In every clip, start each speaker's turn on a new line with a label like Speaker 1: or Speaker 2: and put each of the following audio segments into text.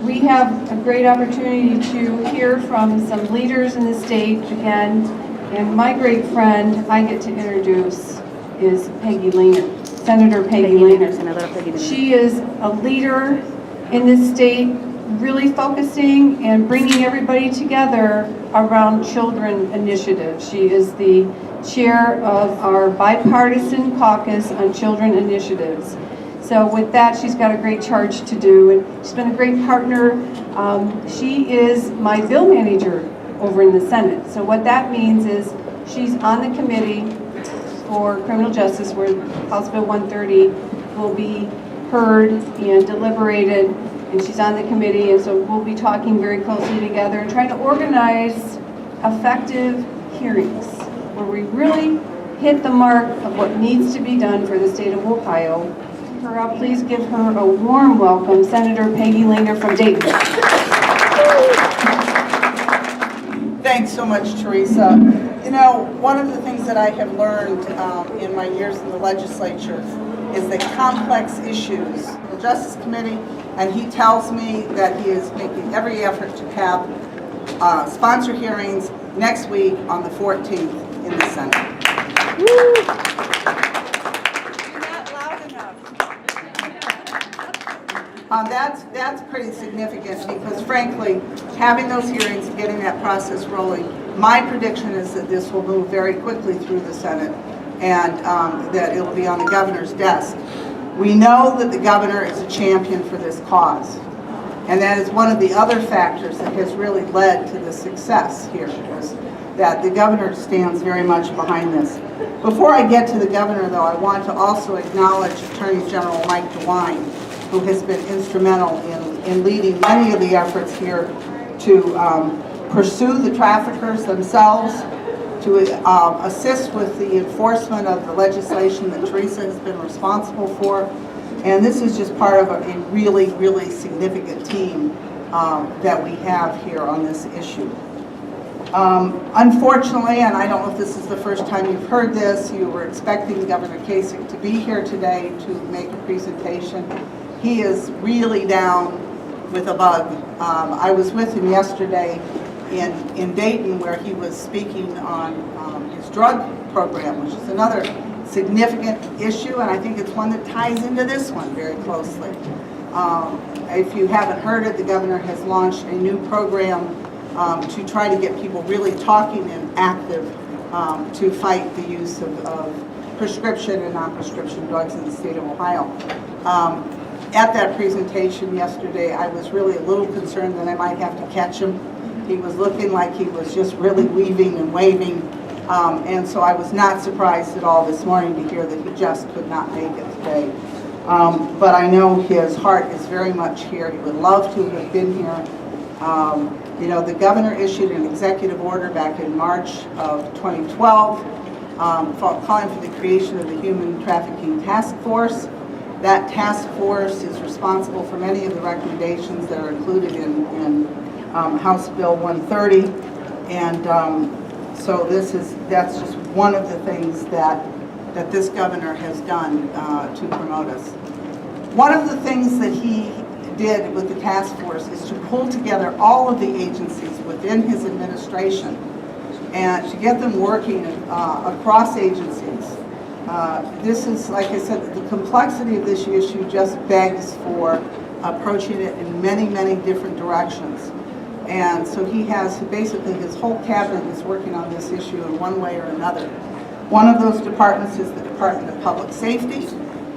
Speaker 1: We have a great opportunity to hear from some leaders in the state again, and my great friend I get to introduce is Peggy Lehner, Senator Peggy Lehner. She is a leader in this state, really focusing and bringing everybody together around children initiatives. She is the chair of our bipartisan caucus on children initiatives. So with that, she's got a great charge to do, and she's been a great partner. She is my bill manager over in the Senate. So what that means is she's on the committee for criminal justice, where House Bill 130 will be heard and deliberated, and she's on the committee, and so we'll be talking very closely together and trying to organize effective hearings where we really hit the mark of what needs to be done for the state of Ohio. Please give her a warm welcome, Senator Peggy Lehner from Dayton.
Speaker 2: Thanks so much, Theresa. You know, one of the things that I have learned in my years in the legislature is that complex issues, the Justice Committee, and he tells me that he is making every effort to have sponsor hearings next week on the 14th in the Senate. Woo! That's pretty significant because, frankly, having those hearings and getting that process rolling, my prediction is that this will move very quickly through the Senate and that it will be on the governor's desk. We know that the governor is a champion for this cause, and that is one of the other factors that has really led to the success here, is that the governor stands very much behind this. Before I get to the governor, though, I want to also acknowledge Attorney General Mike DeWine, who has been instrumental in leading many of the efforts here to pursue the traffickers themselves, to assist with the enforcement of the legislation that Theresa has been responsible for. And this is just part of a really, really significant team that we have here on this issue. Unfortunately, and I don't know if this is the first time you've heard this, you were expecting Governor Kasich to be here today to make a presentation. He is really down with a bug. I was with him yesterday in Dayton, where he was speaking on his drug program, which is another significant issue, and I think it's one that ties into this one very closely. If you haven't heard it, the governor has launched a new program to try to get people really talking and active to fight the use of prescription and non-prescription drugs in the state of Ohio. At that presentation yesterday, I was really a little concerned that I might have to catch him. He was looking like he was just really weaving and waving, and so I was not surprised at all this morning to hear that he just could not make it today. But I know his heart is very much here. He would love to have been here. You know, the governor issued an executive order back in March of 2012 calling for the creation of the Human-Trafficking Task Force. That task force is responsible for many of the recommendations that are included in House Bill 130, and so that's just one of the things that this governor has done to promote us. One of the things that he did with the task force is to pull together all of the agencies within his administration and to get them working across agencies. This is, like I said, the complexity of this issue just begs for approaching it in many, many different directions. And so he has basically his whole cabinet is working on this issue in one way or another. One of those departments is the Department of Public Safety,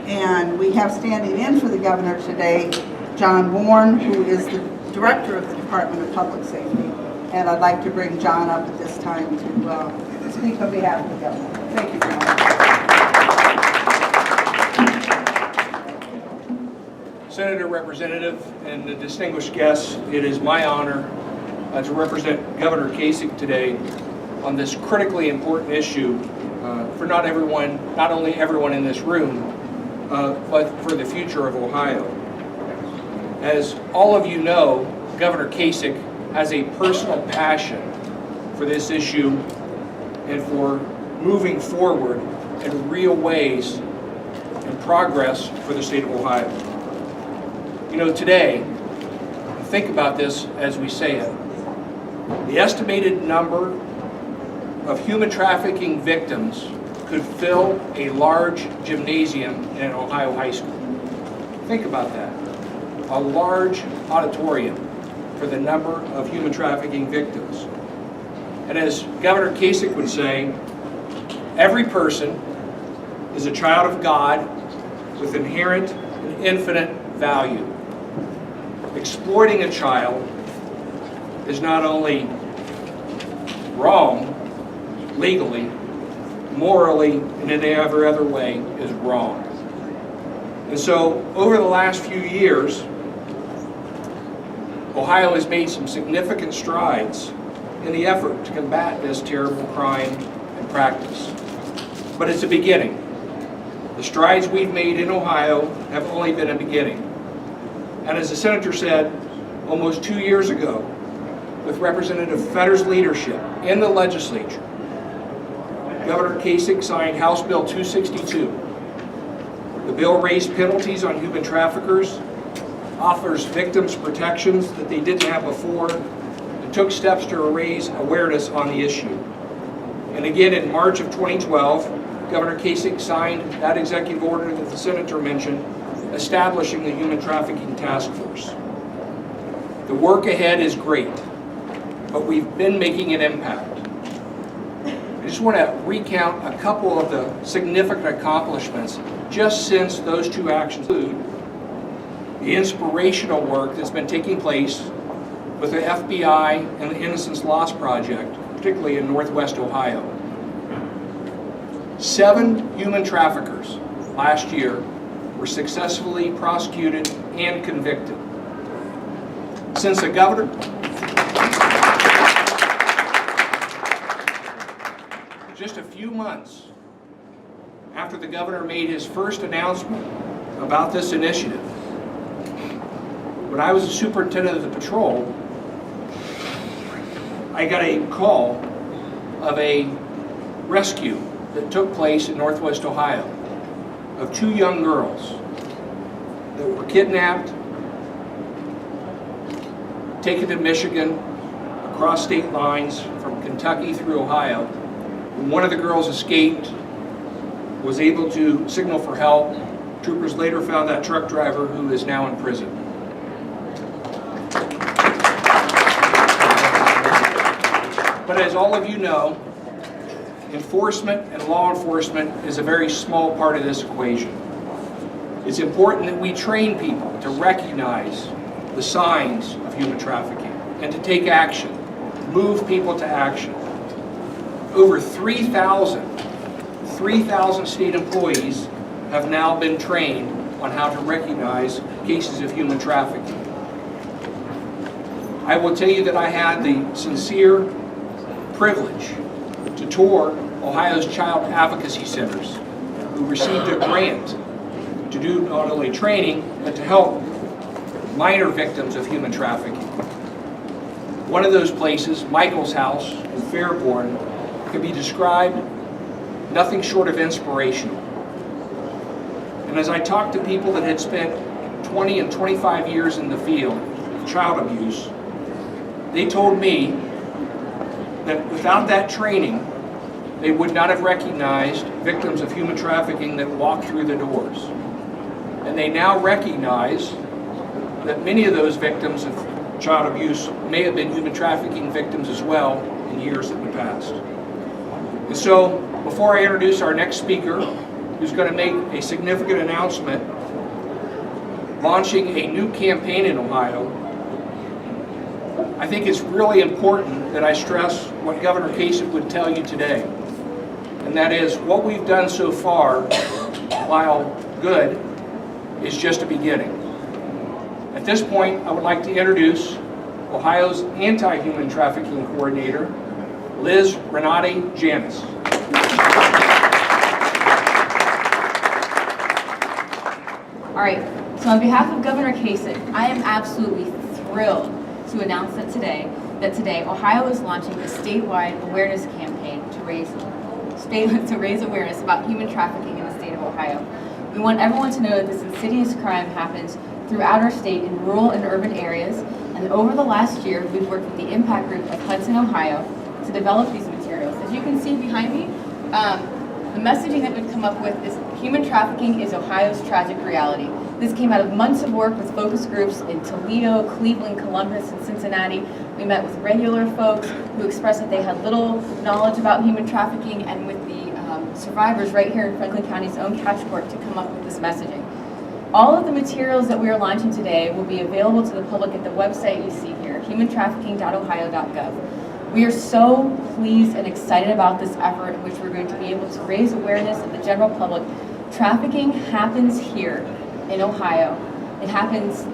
Speaker 2: and we have standing in for the governor today John Bourne, who is the director of the Department of Public Safety. And I'd like to bring John up at this time to speak on behalf of the governor. Thank you, John.
Speaker 3: Senator, Representative, and the distinguished guests, it is my honor to represent Governor Kasich today on this critically important issue for not only everyone in this room, but for the future of Ohio. As all of you know, Governor Kasich has a personal passion for this issue and for moving forward in real ways and progress for the state of Ohio. You know, today, think about this as we say it. The estimated number of human trafficking victims could fill a large gymnasium in an Ohio high school. Think about that. A large auditorium for the number of human trafficking victims. And as Governor Kasich would say, every person is a child of God with inherent and infinite value. Exploiting a child is not only wrong legally, morally, and in every other way is wrong. And so over the last few years, Ohio has made some significant strides in the effort to combat this terrible crime and practice. But it's a beginning. The strides we've made in Ohio have only been a beginning. And as the senator said almost 2 years ago, with Representative Fedor's leadership in the legislature, Governor Kasich signed House Bill 262. The bill raised penalties on human traffickers, offers victims protections that they didn't have before, and took steps to raise awareness on the issue. And again, in March of 2012, Governor Kasich signed that executive order that the senator mentioned, establishing the Human Trafficking Task Force. The work ahead is great, but we've been making an impact. I just want to recount a couple of the significant accomplishments just since those two actions include the inspirational work that's been taking place with the FBI and the Innocence Lost Project, particularly in Northwest Ohio. 7 human traffickers last year were successfully prosecuted and convicted. Since the governor just a few months after the governor made his first announcement about this initiative, when I was the superintendent of the patrol, I got a call of a rescue that took place in Northwest Ohio of 2 young girls that were kidnapped, taken to Michigan, across state lines from Kentucky through Ohio. When one of the girls escaped, was able to signal for help. Troopers later found that truck driver, who is now in prison. But as all of you know, enforcement and law enforcement is a very small part of this equation. It's important that we train people to recognize the signs of human trafficking and to take action, move people to action. Over 3,000 state employees have now been trained on how to recognize cases of human trafficking. I will tell you that I had the sincere privilege to tour Ohio's child advocacy centers, who received a grant to do not only training, but to help minor victims of human trafficking. One of those places, Michael's house in Fairborn, could be described nothing short of inspirational. And as I talked to people that had spent 20 and 25 years in the field of child abuse, they told me that without that training, they would not have recognized victims of human trafficking that walked through the doors. And they now recognize that many of those victims of child abuse may have been human trafficking victims as well in years in the past. And so, before I introduce our next speaker, who's going to make a significant announcement, launching a new campaign in Ohio, I think it's really important that I stress what Governor Kasich would tell you today. And that is, what we've done so far, while good, is just a beginning. At this point, I would like to introduce Ohio's anti-human trafficking coordinator, Liz Ranade-Janis.
Speaker 4: All right, so on behalf of Governor Kasich, I am absolutely thrilled to announce that today Ohio is launching a statewide awareness campaign to raise awareness about human trafficking in the state of Ohio. We want everyone to know that this insidious crime happens throughout our state in rural and urban areas, and And over the last year, we've worked with the impact group of Hudson, Ohio, to develop these materials. As you can see behind me, the messaging that we've come up with is human trafficking is Ohio's tragic reality. This came out of months of work with focus groups in Toledo, Cleveland, Columbus, and Cincinnati. We met with regular folks who expressed that they had little knowledge about human trafficking, and with the survivors right here in Franklin County's own catch court to come up with this messaging. All of the materials that we are launching today will be available to the public at the website you see here, humantrafficking.ohio.gov. We are so pleased and excited about this effort in which we're going to be able to raise awareness of the general public. Trafficking happens here in Ohio. It happens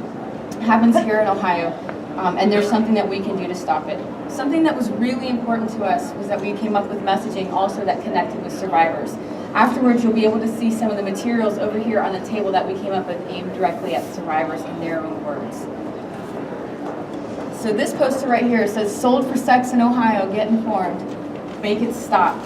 Speaker 4: here in Ohio, and there's something that we can do to stop it. Something that was really important to us was that we came up with messaging also that connected with survivors. Afterwards, you'll be able to see some of the materials over here on the table that we came up with aimed directly at survivors in their own words. So this poster right here says, "Sold for sex in Ohio, get informed, make it stop."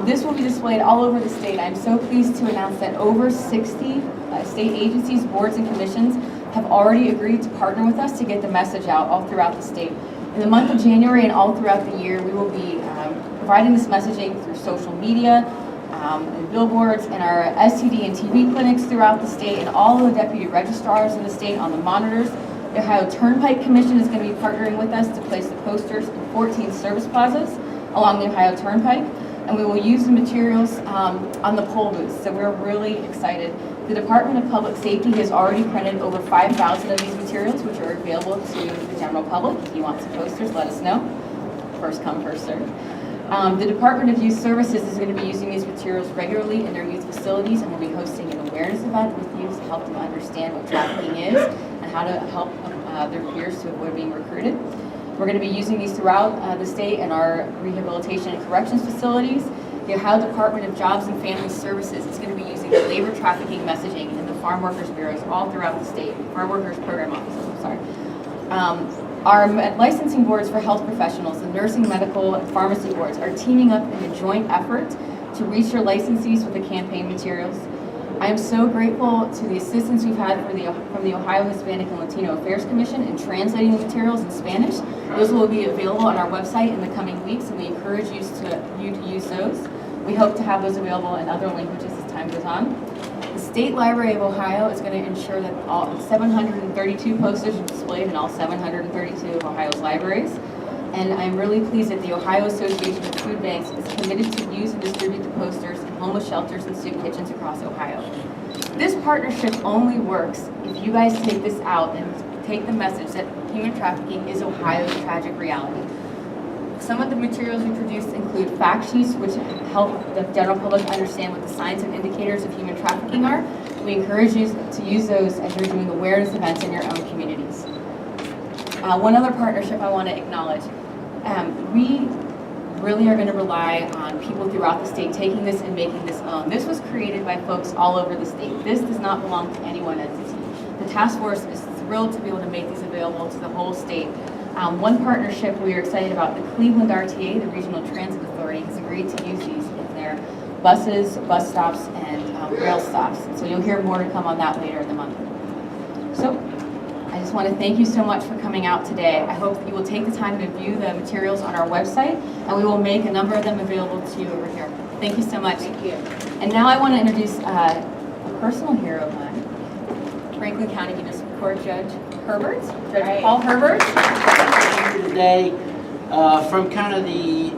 Speaker 4: This will be displayed all over the state. I'm so pleased to announce that over 60 state agencies, boards, and commissions have already agreed to partner with us to get the message out all throughout the state. In the month of January and all throughout the year, we will be providing this messaging through social media, and billboards, and our STD and TB clinics throughout the state, and all of the deputy registrars in the state on the monitors. The Ohio Turnpike Commission is going to be partnering with us to place the posters in 14 service plazas along the Ohio Turnpike, and we will use the materials on the poll booths, so we're really excited. The Department of Public Safety has already printed over 5,000 of these materials, which are available to the general public. If you want some posters, let us know. First come, first served. The Department of Youth Services is going to be using these materials regularly in their youth facilities, and will be hosting an awareness event with youth to help them understand what trafficking is and how to help their peers to avoid being recruited. We're going to be using these throughout the state in our rehabilitation and corrections facilities. The Ohio Department of Jobs and Family Services is going to be using the labor trafficking messaging in the farm workers bureaus all throughout the state, farm workers program offices, I'm sorry. Our licensing boards for health professionals, the nursing, medical, and pharmacy boards are teaming up in a joint effort to reach your licensees with the campaign materials. I am so grateful to the assistance we've had from the Ohio Hispanic and Latino Affairs Commission in translating the materials in Spanish. Those will be available on our website in the coming weeks, and we encourage you to use those. We hope to have those available in other languages as time goes on. The State Library of Ohio is going to ensure that all 732 posters are displayed in all 732 of Ohio's libraries. And I'm really pleased that the Ohio Association of Food Banks is committed to use and distribute the posters in homeless shelters and soup kitchens across Ohio. This partnership only works if you guys take this out and take the message that human trafficking is Ohio's tragic reality. Some of the materials we produced include fact sheets, which help the general public understand what the signs and indicators of human trafficking are. We encourage you to use those as you're doing awareness events in your own communities. One other partnership I want to acknowledge. We really are going to rely on people throughout the state taking this and making this own. This was created by folks all over the state. This does not belong to any one entity. The task force is thrilled to be able to make these available to the whole state. One partnership we are excited about, the Cleveland RTA, the Regional Transit Authority, has agreed to use these in their buses, bus stops, and rail stops. So you'll hear more to come on that later in the month. So I just want to thank you so much for coming out today. I hope that you will take the time to view the materials on our website, and we will make a number of them available to you over here. Thank you so much. Thank you. And now I want to introduce a personal hero of mine, Franklin County Municipal Court Judge Herbert, Judge Paul Herbert.
Speaker 5: Today, from kind of the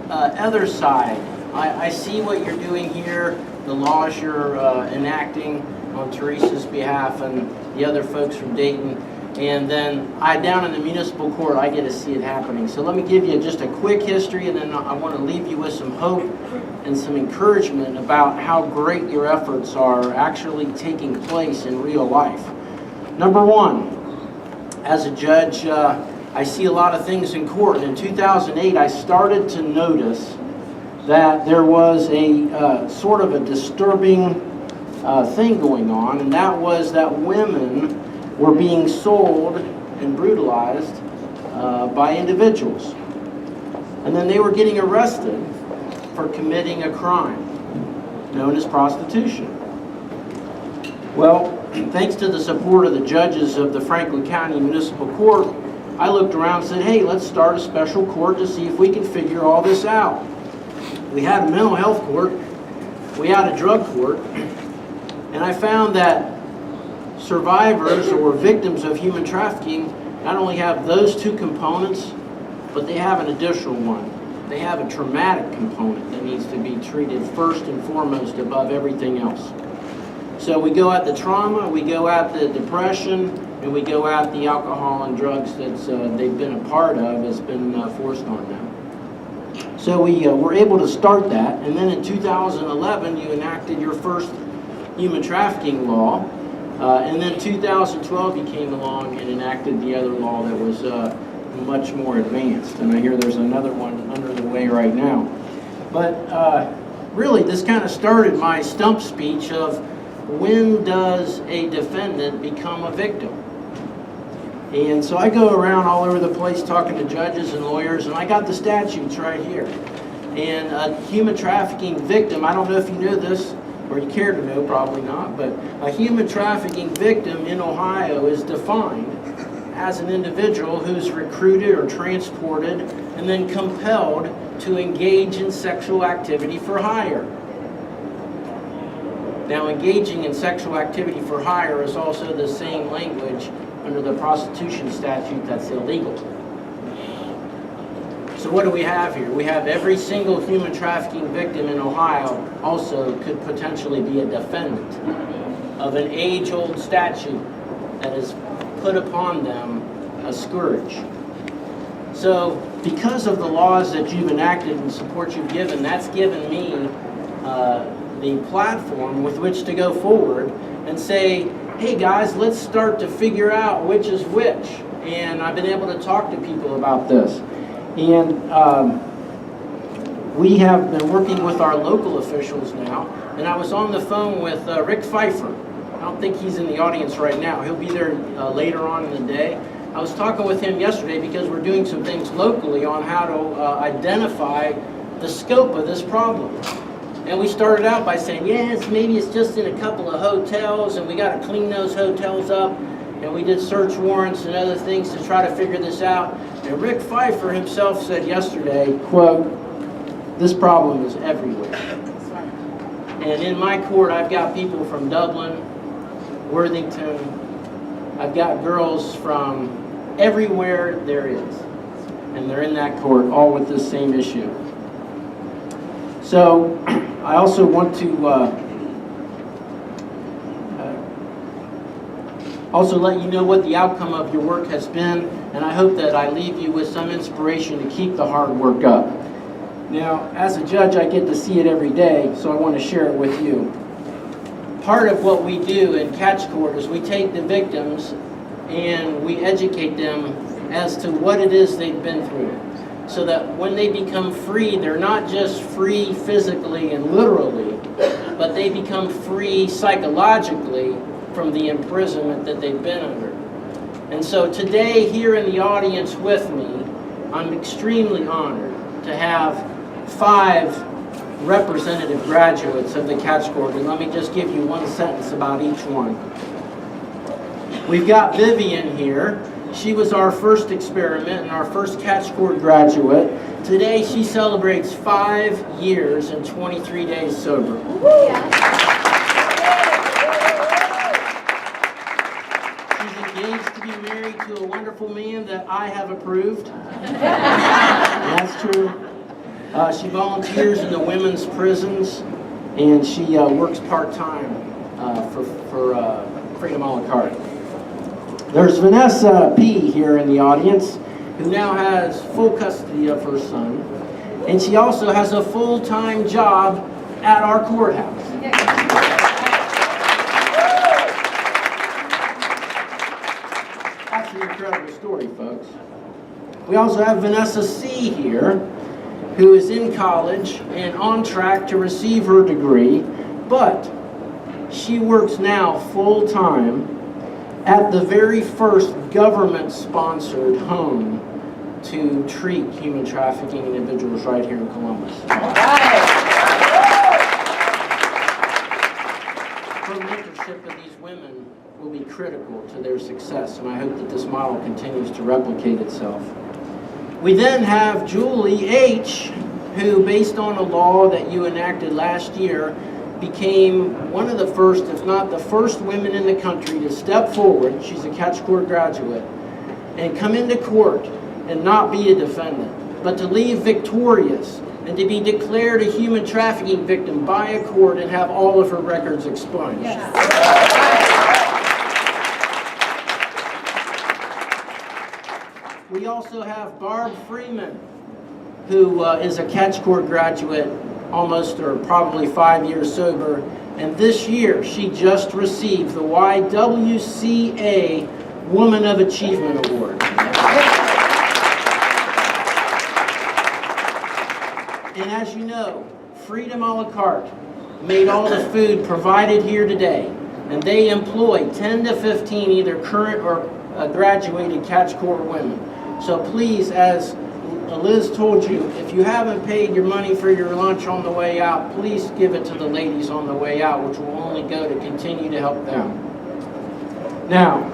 Speaker 5: other side, I see what you're doing here, the laws you're enacting on Theresa's behalf and the other folks from Dayton, and then down in the municipal court, I get to see it happening. So let me give you just a quick history, and then I want to leave you with some hope and some encouragement about how great your efforts are actually taking place in real life. Number one, as a judge, I see a lot of things in court. In 2008, I started to notice that there was a sort of a disturbing thing going on, and that was that women were being sold and brutalized by individuals. And then they were getting arrested for committing a crime known as prostitution. Well, thanks to the support of the judges of the Franklin County Municipal Court, I looked around and said, hey, let's start a special court to see if we can figure all this out. We had a mental health court, we had a drug court, and I found that survivors or victims of human trafficking not only have those two components, but they have an additional one. They have a traumatic component that needs to be treated first and foremost above everything else. So we go at the trauma, we go at the depression, and we go at the alcohol and drugs that they've been a part of, has been forced on them. So we were able to start that, and then in 2011 you enacted your first human trafficking law, and then 2012 you came along and enacted the other law that was much more advanced, and I hear there's another one under the way right now. But really this kind of started my stump speech of when does a defendant become a victim? And so I go around all over the place talking to judges and lawyers, and I got the statutes right here. And a human trafficking victim, I don't know if you know this, or you care to know, probably not, but a human trafficking victim in Ohio is defined as an individual who's recruited or transported and then compelled to engage in sexual activity for hire. Now, engaging in sexual activity for hire is also the same language under the prostitution statute that's illegal. So what do we have here? We have every single human trafficking victim in Ohio also could potentially be a defendant of an age-old statute that has put upon them a scourge. So because of the laws that you've enacted and support you've given, that's given me the platform with which to go forward and say, hey guys, let's start to figure out which is which. And I've been able to talk to people about this. And we have been working with our local officials now. And I was on the phone with Rick Pfeiffer. I don't think he's in the audience right now. He'll be there later on in the day. I was talking with him yesterday because we're doing some things locally on how to identify the scope of this problem. And we started out by saying, yes, maybe it's just in a couple of hotels and we got to clean those hotels up. And we did search warrants and other things to try to figure this out. And Rick Pfeiffer himself said yesterday, quote, this problem is everywhere. And in my court, I've got people from Dublin, Worthington, I've got girls from everywhere there is. And they're in that court, all with this same issue. So I also want to also let you know what the outcome of your work has been, and I hope that I leave you with some inspiration to keep the hard work up. Now, as a judge, I get to see it every day, so I want to share it with you. Part of what we do in catch court is we take the victims and we educate them as to what it is they've been through, so that when they become free, they're not just free physically and literally, but they become free psychologically from the imprisonment that they've been under. And so today, here in the audience with me, I'm extremely honored to have 5 representative graduates of the catch court, and let me just give you one sentence about each one. We've got Vivian here. She was our first experiment and our first catch court graduate. Today she celebrates 5 years and 23 days sober. She's engaged to be married to a wonderful man that I have approved. That's true. She volunteers in the women's prisons, and she works part-time for Freedom a la carte. There's Vanessa P. here in the audience, who now has full custody of her son, and she also has a full-time job at our courthouse. That's an incredible story, folks. We also have Vanessa C. here, who is in college and on track to receive her degree, but she works now full-time at the very first government-sponsored home to treat human trafficking individuals right here in Columbus. her mentorship of these women will be critical to their success, and I hope that this model continues to replicate itself. We then have Julie H., who, based on a law that you enacted last year, became one of the first, if not the first women in the country to step forward, she's a Catch Court graduate, and come into court and not be a defendant, but to leave victorious and to be declared a human trafficking victim by a court and have all of her records expunged. We also have Barb Freeman, who is a Catch Court graduate, almost or probably 5 years sober, and this year she just received the YWCA Woman of Achievement Award. And as you know, Freedom a la carte made all the food provided here today, and they employ 10 to 15 either current or graduated Catch Court women. So please, as Liz told you, if you haven't paid your money for your lunch on the way out, please give it to the ladies on the way out, which will only go to continue to help them. Now,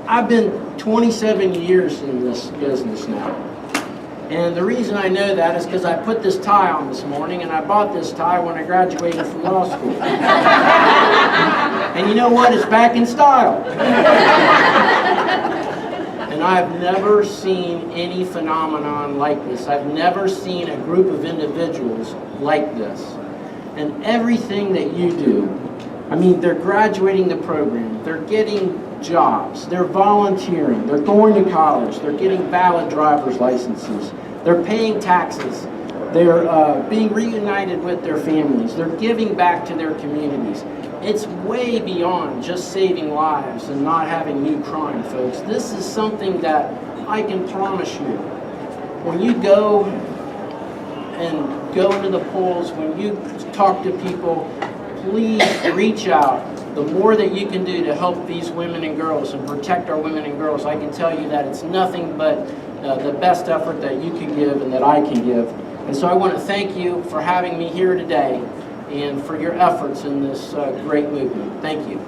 Speaker 5: I've been 27 years in this business now. And the reason I know that is because I put this tie on this morning, and I bought this tie when I graduated from law school. And you know what? It's back in style. And I've never seen any phenomenon like this. I've never seen a group of individuals like this. And everything that you do, I mean, they're graduating the program, they're getting jobs, they're volunteering, they're going to college, they're getting valid driver's licenses, they're paying taxes, they're being reunited with their families, they're giving back to their communities. It's way beyond just saving lives and not having new crime, folks. This is something that I can promise you. When you go into the polls, when you talk to people, please reach out. The more that you can do to help these women and girls and protect our women and girls, I can tell you that it's nothing but the best effort that you can give and that I can give. And so I want to thank you for having me here today and for your efforts in this great movement. Thank you.